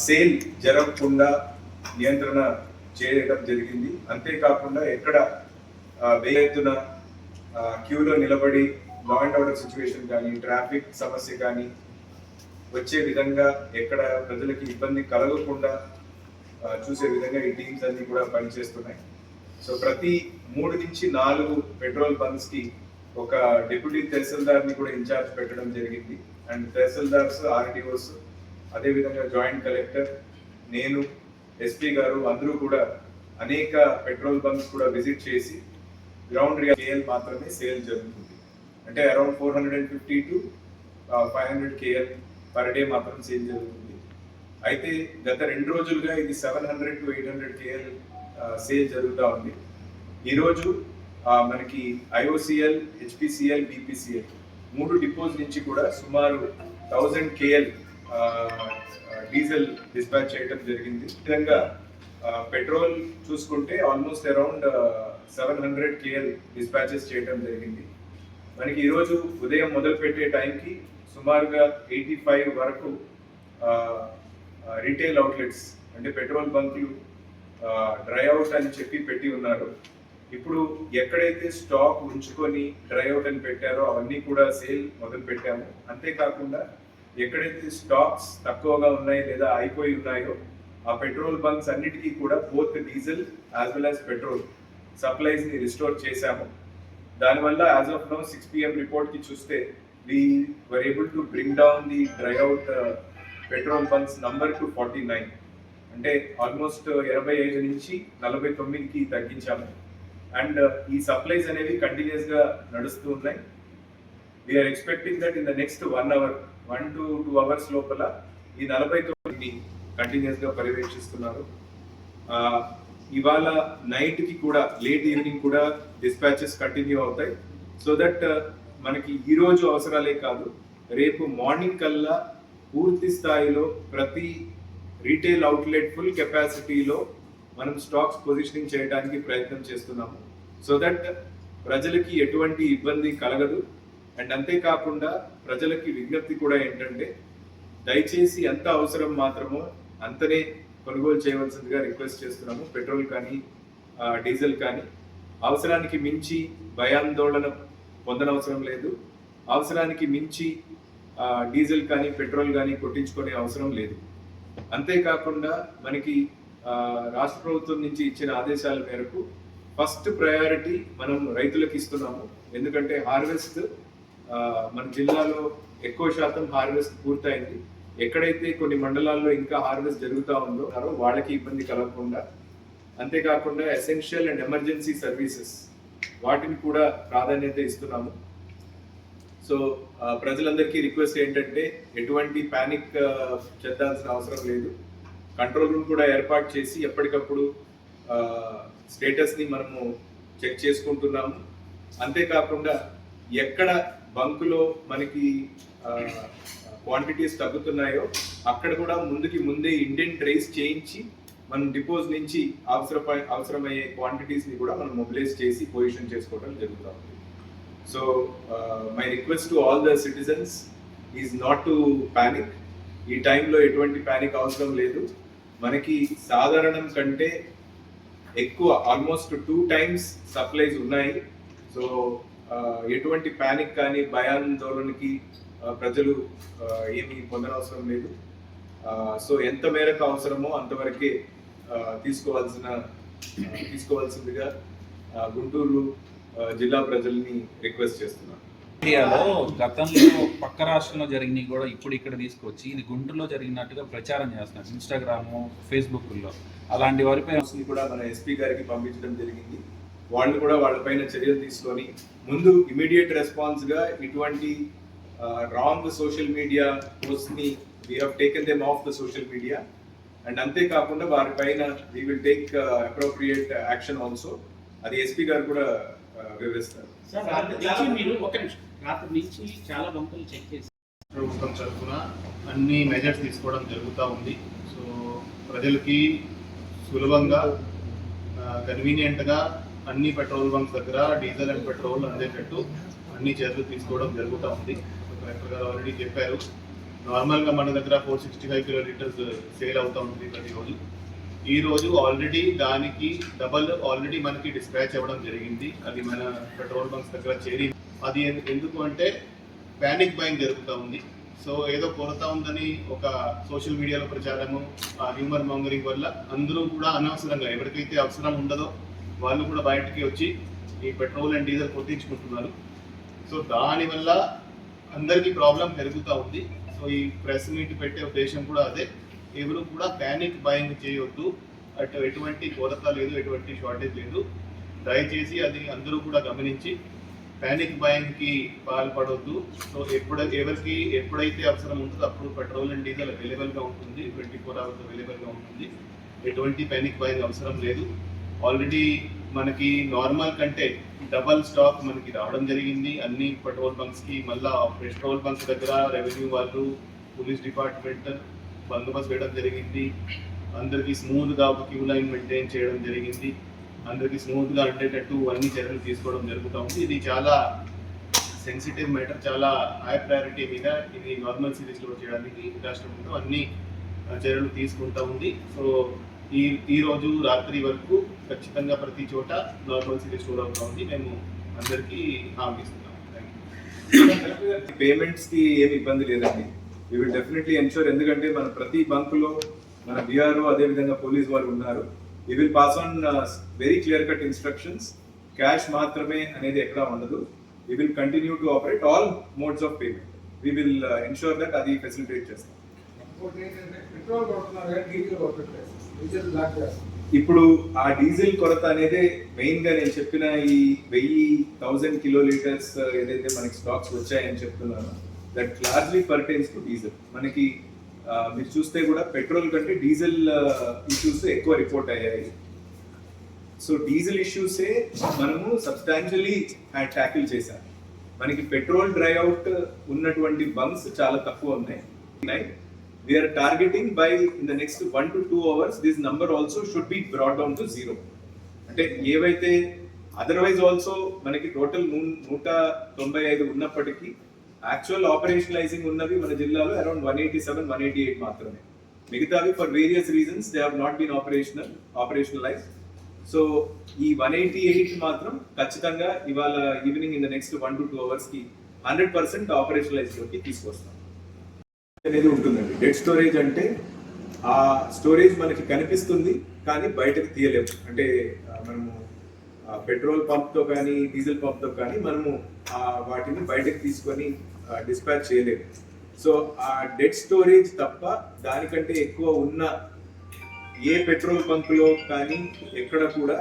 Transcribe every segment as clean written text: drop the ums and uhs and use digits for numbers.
Sale జరగకుండా నియంత్రణ చేయడం జరిగింది. అంతేకాకుండా ఎక్కడ ఎత్తున క్యూలో నిలబడి లా అండ్ ఆర్డర్ సిచ్యువేషన్ కానీ ట్రాఫిక్ సమస్య కానీ వచ్చే విధంగా ఎక్కడ ప్రజలకి ఇబ్బంది కలగకుండా చూసే విధంగా ఈ టీమ్స్ అన్ని కూడా పనిచేస్తున్నాయి. సో ప్రతి 3 నుంచి 4 పెట్రోల్ బంక్స్ కి ఒక డిప్యూటీ తహసీల్దార్ని కూడా ఇన్ఛార్జ్ పెట్టడం జరిగింది. అండ్ తహసీల్దార్స్, ఆర్డీఓస్, అదేవిధంగా జాయింట్ కలెక్టర్, నేను, ఎస్పీ గారు అందరూ కూడా అనేక పెట్రోల్ బంక్స్ కూడా విజిట్ చేసి గ్రౌండ్ కేఎల్ మాత్రమే సేల్ జరుగుతుంది. అంటే around 450 to 500 KL per day మాత్రం సేల్ జరుగుతుంది. అయితే గత 2 రోజులుగా ఇది 700 to 800 KL సేల్ జరుగుతూ ఉంది. ఈరోజు మనకి IOCL, HPCL, BPCL 3 డిపోస్ నుంచి కూడా సుమారు 1000 KL డీజిల్ డిస్పాచ్ చేయడం జరిగింది. విధంగా పెట్రోల్ చూసుకుంటే ఆల్మోస్ట్ అరౌండ్ 700 KL డిస్పాచెస్ చేయడం జరిగింది. మనకి ఈరోజు ఉదయం మొదలు పెట్టే టైంకి సుమారుగా 85 వరకు రీటైల్ అవుట్లెట్స్ అంటే పెట్రోల్ బంకులు డ్రై అవుట్ అని చెప్పి పెట్టి ఉన్నారు. ఇప్పుడు ఎక్కడైతే స్టాక్ ఉంచుకొని డ్రై అవుట్ అని పెట్టారో అవన్నీ కూడా సేల్ మొదలు పెట్టాము. అంతేకాకుండా ఎక్కడైతే స్టాక్స్ తక్కువగా ఉన్నాయి లేదా అయిపోయి ఉన్నాయో ఆ పెట్రోల్ బంక్స్ అన్నిటికీ కూడా both diesel as well as petrol supplies ని రిస్టోర్ చేశాము. దానివల్ల as of now 6 PM report కి చూస్తే we were able to bring down the dry out petrol bunks number to 49. అంటే ఆల్మోస్ట్ 85 నుంచి 49కి తగ్గించాము. అండ్ ఈ సప్లైస్ అనేవి కంటిన్యూస్ గా నడుస్తూ ఉన్నాయి. We're expecting that in the next 1 to 2 hours లోపల ఈ 49ని కంటిన్యూస్ గా పర్యవేక్షిస్తున్నారు. ఇవాళ నైట్ కి కూడా లేట్ ఈవినింగ్ కూడా డిస్పాచెస్ కంటిన్యూ అవుతాయి. సో దట్ మనకి ఈ రోజు అవసరాలే కాదు, రేపు మార్నింగ్ కల్లా పూర్తి స్థాయిలో ప్రతి రీటైల్ అవుట్లెట్ ఫుల్ కెపాసిటీలో మనం స్టాక్స్ పొజిషనింగ్ చేయడానికి ప్రయత్నం చేస్తున్నాము. సో దట్ ప్రజలకి ఎటువంటి ఇబ్బంది కలగదు. అండ్ అంతేకాకుండా ప్రజలకి విజ్ఞప్తి కూడా ఏంటంటే దయచేసి ఎంత అవసరం మాత్రమో అంతనే కొనుగోలు చేయవలసిందిగా రిక్వెస్ట్ చేస్తున్నాము. పెట్రోల్ కానీ డీజిల్ కానీ అవసరానికి మించి భయాందోళన పొందనవసరం లేదు. అవసరానికి మించి డీజిల్ కానీ పెట్రోల్ కానీ కొట్టించుకునే అవసరం లేదు. అంతేకాకుండా మనకి రాష్ట్ర ప్రభుత్వం నుంచి ఇచ్చిన ఆదేశాల మేరకు ఫస్ట్ ప్రయారిటీ మనం రైతులకు ఇస్తున్నాము. ఎందుకంటే హార్వెస్ట్ మన జిల్లాలో ఎక్కువ శాతం హార్వెస్ట్ పూర్తయింది. ఎక్కడైతే కొన్ని మండలాల్లో ఇంకా హార్వెస్ట్ జరుగుతూ ఉందో వాళ్ళకి ఇబ్బంది కలగకుండా, అంతేకాకుండా ఎసెన్షియల్ అండ్ ఎమర్జెన్సీ సర్వీసెస్ వాటిని కూడా ప్రాధాన్యత ఇస్తున్నాము. సో ప్రజలందరికీ రిక్వెస్ట్ ఏంటంటే ఎటువంటి ప్యానిక్ చెందాల్సిన అవసరం లేదు. కంట్రోల్ రూమ్ కూడా ఏర్పాటు చేసి ఎప్పటికప్పుడు స్టేటస్ని మనము చెక్ చేసుకుంటున్నాము. అంతేకాకుండా ఎక్కడ బంకులో మనకి క్వాంటిటీస్ తగ్గుతున్నాయో అక్కడ కూడా ముందే ఇండెంట్ రైస్ చేయించి మనం డిపోజ్ నుంచి అవసరమయ్యే క్వాంటిటీస్ని కూడా మనం మొబిలైజ్ చేసి పొజిషన్ చేసుకోవడం జరుగుతుంది. So my request to all the citizens is not to panic. ఈ టైంలో ఎటువంటి ప్యానిక్ అవసరం లేదు. మనకి సాధారణం కంటే ఎక్కువ ఆల్మోస్ట్ 2 times సప్లైస్ ఉన్నాయి. సో ఎటువంటి ప్యానిక్ కానీ భయాందోళనకి ప్రజలు ఏమీ పొందనవసరం లేదు. సో ఎంత మేరకు అవసరమో అంతవరకే తీసుకోవాల్సిందిగా గుంటూరు జిల్లా ప్రజల్ని రిక్వెస్ట్ చేస్తున్నాను. ఇండియాలో గతంలో పక్క రాష్ట్రంలో జరిగినవి కూడా ఇప్పుడు ఇక్కడ తీసుకొచ్చి ఇది గుంటూరులో జరిగినట్టుగా ప్రచారం చేస్తున్నారు ఇన్స్టాగ్రామ్, ఫేస్బుక్లో. అలాంటి వారిపై కూడా మన ఎస్పీ గారికి పంపించడం జరిగింది. వాళ్ళు కూడా వాళ్ళపైన చర్యలు తీసుకొని ముందు ఇమీడియట్ రెస్పాన్స్ గా ఇటువంటి రాంగ్ సోషల్ మీడియా పోస్ట్ ని we have taken them off the social media. And అంతేకాకుండా వారిపైన we will take appropriate action also. అది ఎస్పీ గారు కూడా వివరిస్తారు. ప్రభుత్వం తరఫున అన్ని మెజర్స్ తీసుకోవడం జరుగుతూ ఉంది. సో ప్రజలకి సులభంగా కన్వీనియంట్గా అన్ని పెట్రోల్ బంక్స్ దగ్గర డీజిల్ అండ్ పెట్రోల్ అందేటట్టు అన్ని చర్యలు తీసుకోవడం జరుగుతూ ఉంది. కలెక్టర్ గారు ఆల్రెడీ చెప్పారు. నార్మల్గా మన దగ్గర 465 కిలోలీటర్స్ సేల్ అవుతూ ఉంటుంది ప్రతిరోజు. ఈ రోజు ఆల్రెడీ దానికి డబల్ ఆల్రెడీ మనకి డిస్పాచ్ అవ్వడం జరిగింది. అది మన పెట్రోల్ బంక్స్ దగ్గర చేరి, అది ఎందుకు అంటే ప్యానిక్ బయింగ్ జరుగుతూ ఉంది. సో ఏదో కొరత ఉందని ఒక సోషల్ మీడియాలో ప్రచారము, ఆ హ్యూమర్ మాంగరింగ్ వల్ల అందరూ కూడా అనవసరంగా ఎవరికైతే అవసరం ఉండదో వాళ్ళు కూడా బయటకి వచ్చి ఈ పెట్రోల్ అండ్ డీజిల్ కొట్టించుకుంటున్నారు. సో దానివల్ల అందరికీ ప్రాబ్లం పెరుగుతూ ఉంది. సో ఈ ప్రెస్ మీట్ పెట్టే ఉద్దేశం కూడా అదే. ఎవరు కూడా ప్యానిక్ బయింగ్ చేయొద్దు. ఎటువంటి కొరత లేదు, ఎటువంటి షార్టేజ్ లేదు. దయచేసి అది అందరూ కూడా గమనించి ప్యానిక్ బయింగ్కి పాల్పడొద్దు. సో ఎవరికి ఎప్పుడైతే అవసరం ఉంటుందో అప్పుడు పెట్రోల్ అండ్ డీజిల్ అవైలబుల్గా ఉంటుంది, 24 hours అవైలబుల్గా ఉంటుంది. ఎటువంటి ప్యానిక్ బయింగ్ అవసరం లేదు. ఆల్రెడీ మనకి నార్మల్ కంటే డబల్ స్టాక్ మనకి రావడం జరిగింది అన్ని పెట్రోల్ బంక్స్కి. మళ్ళీ పెట్రోల్ బంక్స్ దగ్గర రెవెన్యూ వాళ్ళు, పోలీస్ డిపార్ట్మెంట్ బందోబస్తు వేయడం జరిగింది. అందరికీ స్మూత్గా ఒక క్యూ లైన్ మెయింటైన్ చేయడం జరిగింది. అందరికీ స్మూత్గా ఉండేటట్టు అన్ని చర్యలు తీసుకోవడం జరుగుతూ ఉంది. ఇది చాలా సెన్సిటివ్ మ్యాటర్, చాలా హై ప్రయారిటీ మీద ఇది నార్మల్సీ రిస్టోర్ చేయడానికి రాష్ట్రంలో అన్ని చర్యలు తీసుకుంటూ ఉంది. సో ఈ రోజు రాత్రి వరకు ఖచ్చితంగా ప్రతి చోట నార్మల్సీ రిస్టోర్ అవుతూ ఉంది. మేము అందరికీ హామీ ఇస్తున్నాం. పేమెంట్స్ కి ఏమి ఇబ్బంది లేదండి. వి విల్ డెఫినెట్లీ ఎన్షూర్, ఎందుకంటే మన ప్రతి బంకులో మన బిఆర్ఓ అదే విధంగా పోలీస్ వాళ్ళు ఉన్నారు. We will pass on very clear cut instructions. Cash మాత్రమే అనేది ఎక్కడా ఉండదు. We will continue to operate all modes of payment. We will ensure that అది ఫెసిలిటేట్ చేస్తాం. ఇప్పుడు ఆ డీజిల్ కొరత అనేది మెయిన్ గా నేను చెప్పిన ఈ 1000 కిలోలీటర్స్ ఏదైతే మనకి స్టాక్స్ వచ్చాయని చెప్తున్నాను, that largely pertains to diesel. మనకి మీరు చూస్తే కూడా పెట్రోల్ కంటే డీజిల్ ఇష్యూస్ ఎక్కువ రిపోర్ట్ అయ్యాయి. సో డీజిల్ ఇష్యూసే మనము సబ్స్టాన్షియలీ ట్యాకిల్ చేశాం. మనకి పెట్రోల్ డ్రై అవుట్ ఉన్నటువంటి బంక్స్ చాలా తక్కువ ఉన్నాయి. We are targeting by in the next 1 to 2 hours this number also should be brought down to 0. అంటే ఏవైతే అదర్వైజ్ ఆల్సో మనకి టోటల్ 195 ఉన్నప్పటికీ యాక్చువల్ ఆపరేషనలైజింగ్ ఉన్నవి మన జిల్లాలో అరౌండ్ 187, 188 మాత్రమే. మిగతావి for various reasons they have not been operationalise. So ఈ 188 మాత్రం ఖచ్చితంగా ఇవాళ evening in the next 1 to 2 hours కి 100% ఆపరేషనలైజ్ లోకి తీసుకొస్తాం అనేది ఉంటుందండి. డెడ్ స్టోరేజ్ అంటే ఆ స్టోరేజ్ మనకి కనిపిస్తుంది కానీ బయటకు తీయలేము. అంటే మనము పెట్రోల్ పంప్తో కానీ డీజిల్ పంప్తో కానీ మనము వాటిని బయటకు తీసుకొని డిస్పాచ్ చేయలేము. సో ఆ డెడ్ స్టోరేజ్ తప్ప దానికంటే ఎక్కువ ఉన్న ఏ పెట్రోల్ బంకులో కానీ ఎక్కడ కూడా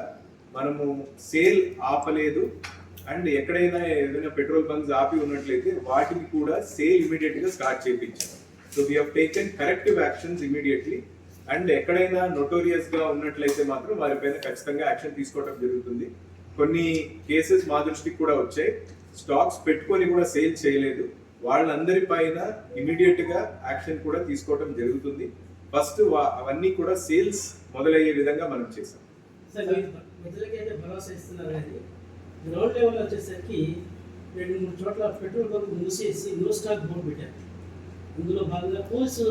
మనము సేల్ ఆపలేదు. అండ్ ఎక్కడైనా ఏదైనా పెట్రోల్ బంక్స్ ఆపి ఉన్నట్లయితే వాటిని కూడా సేల్ ఇమీడియట్ గా స్టార్ట్ చేయించాము. So we have taken corrective actions immediately. And ఎక్కడైనా నోటోరియస్ గా ఉన్నట్లయితే మాత్రం వారిపైన ఖచ్చితంగా యాక్షన్ తీసుకోవడం జరుగుతుంది. కొన్ని కేసెస్ మా దృష్టికి కూడా వచ్చాయి, స్టాక్స్ పెట్టుకొని కూడా సేల్ చేయలేదు, వాళ్ళందరి పైన ఇమీడియట్ గా యాక్షన్ కూడా తీసుకోవడం జరుగుతుంది. ఫస్ట్ అవన్నీ కూడా సేల్స్ మొదలయ్యే విధంగా మనం చేసాం. గ్రౌండ్ లెవెల్ వచ్చేసరికి 2-3 చోట్ల పెట్రోల్ బంక్ మూసేసి నో స్టాక్ బోర్డు పెట్టారు. ఇందులో భాగంగా పోలీసు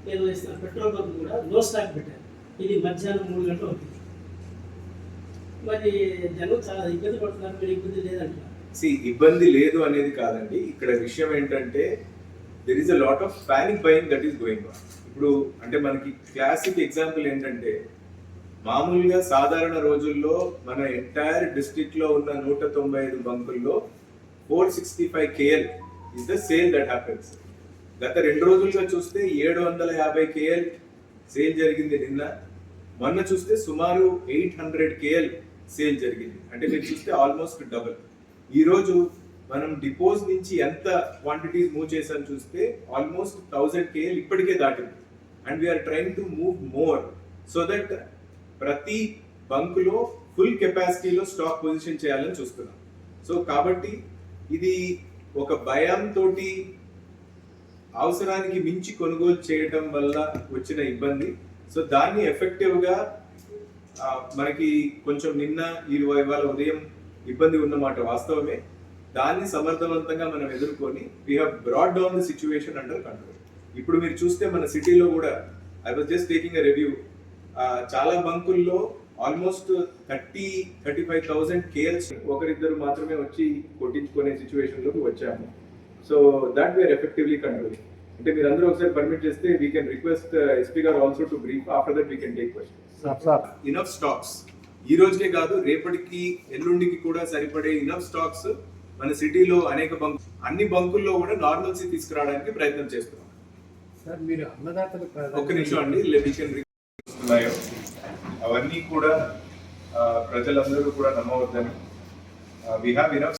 నిర్వహిస్తున్న పెట్రోల్ బంక్ కూడా నో స్టాక్ పెట్టారు. ఇది మధ్యాహ్నం 3 గంటలు అవుతుంది. మరి జనం చాలా ఇబ్బంది పడుతున్నారు. మీరు ఇబ్బంది లేదంటారు? ఇబ్బంది లేదు అనేది కాదండి. ఇక్కడ విషయం ఏంటంటే there is a lot of panic buying that is going on. ఇప్పుడు అంటే మనకి క్లాసిక్ ఎగ్జాంపుల్ ఏంటంటే, మామూలుగా సాధారణ రోజుల్లో మన ఎంటైర్ డిస్ట్రిక్ట్ లో ఉన్న 195 బంకుల్లో 465 KL is the sale that happens. గత 2 రోజులుగా చూస్తే 750 KL సేల్ జరిగింది నిన్న. మొన్న చూస్తే సుమారు 800 KL సేల్ జరిగింది. అంటే మీరు చూస్తే ఆల్మోస్ట్ డబుల్. ఈ రోజు మనం డిపోజ్ నుంచి ఎంత క్వాంటిటీస్ మూవ్ చేసాం చూస్తే ఆల్మోస్ట్ 1000 KL ఇప్పటికే దాటింది. And we're trying to move more so that ప్రతి బంకులో ఫుల్ కెపాసిటీలో స్టాక్ పొజిషన్ చేయాలని చూస్తున్నాం. సో కాబట్టి ఇది ఒక భయంతో అవసరానికి మించి కొనుగోలు చేయడం వల్ల వచ్చిన ఇబ్బంది. సో దాన్ని ఎఫెక్టివ్గా మనకి కొంచెం నిన్న ఇవాళ ఉదయం ఇబ్బంది ఉన్నమాట వాస్తవమే. దాన్ని సమర్థవంతంగా మనం ఎదుర్కొని we have brought down the situation under control. ఇప్పుడు మీరు చూస్తే మన సిటీలో కూడా I was just taking a review, చాలా బంకుల్లో ఆల్మోస్ట్ 35,000 కేల్స్ ఒకరిద్దరు మాత్రమే వచ్చి కొట్టించుకునే సిచ్యువేషన్ లోకి వచ్చాము. So that we're effectively controlling. అంటే మీరు అందరూ ఒకసారి పర్మిట్ చేస్తే వీ కెన్ రిక్వెస్ట్ ఎస్పీ గారు also to brief, after that we can take questions. Enough stocks ఈ రోజుకే కాదు రేపటికి ఎల్లుండికి కూడా సరిపడే ఇనఫ్ స్టాక్స్ మన సిటీలో అనేక అన్ని బంకుల్లో కూడా నార్మల్సీ తీసుకురావడానికి ప్రయత్నం చేస్తున్నాం. సార్ మీరు అన్నదాతలు ఒక్క నిమిషం అండి, వస్తున్నాయో అవన్నీ కూడా ప్రజలందరూ కూడా నమ్మవద్దని. We have enough